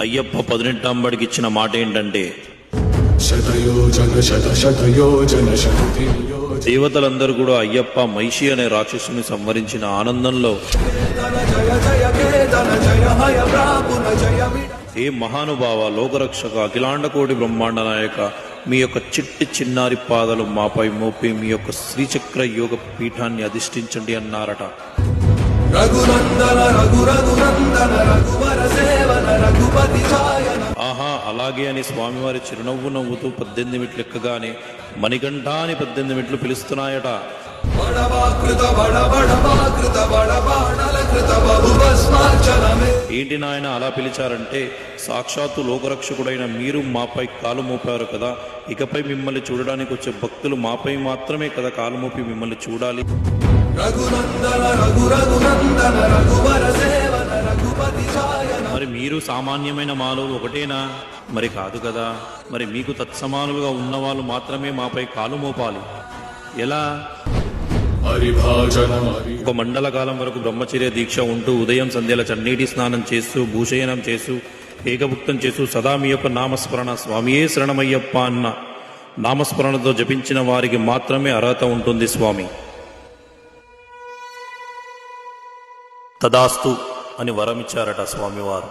అయ్యప్ప 18 ఇచ్చిన మాట ఏంటంటే, దేవతలందరూ కూడా అయ్యప్ప మహిషి అనే రాక్షసుని సంవరించిన ఆనందంలో, ఏ మహానుభావ, లోకరక్షక, అఖిలాండకోటి బ్రహ్మాండ నాయక, మీ యొక్క చిట్టి చిన్నారి పాదాలు మాపై మోపి మీ యొక్క శ్రీచక్ర యోగ పీఠాన్ని అధిష్ఠించండి అన్నారట. ఆహా, అలాగే అని స్వామివారి చిరునవ్వు నవ్వుతూ 18 మెట్లు ఎక్కగానే మణికంఠ అని 18 మెట్లు పిలుస్తున్నాయట. ఏంటి నాయన అలా పిలిచారంటే, సాక్షాత్తు లోకరక్షకుడైన మీరు మాపై కాలు మోపారు కదా, ఇకపై మిమ్మల్ని చూడడానికి వచ్చే భక్తులు మాపై మాత్రమే కదా కాలు మోపి మిమ్మల్ని చూడాలి. మరి మీరు సామాన్యమైన మానవులు ఒకటేనా? మరి కాదు కదా. మరి మీకు తత్సమానులుగా ఉన్నవాళ్ళు మాత్రమే మాపై కాలు మోపాలి. ఎలా? ఒక మండల కాలం వరకు బ్రహ్మచర్య దీక్ష ఉంటూ ఉదయం సంధ్యల చన్నీటి స్నానం చేస్తూ భూషయనం చేస్తూ ఏకభుక్తం చేస్తూ సదా మీ యొక్క నామస్మరణ స్వామియే శరణమయ్యప్ప అన్న నామస్మరణతో జపించిన వారికి మాత్రమే అర్హత ఉంటుంది స్వామి. తదాస్తు అని వరమిచ్చారట స్వామివారు.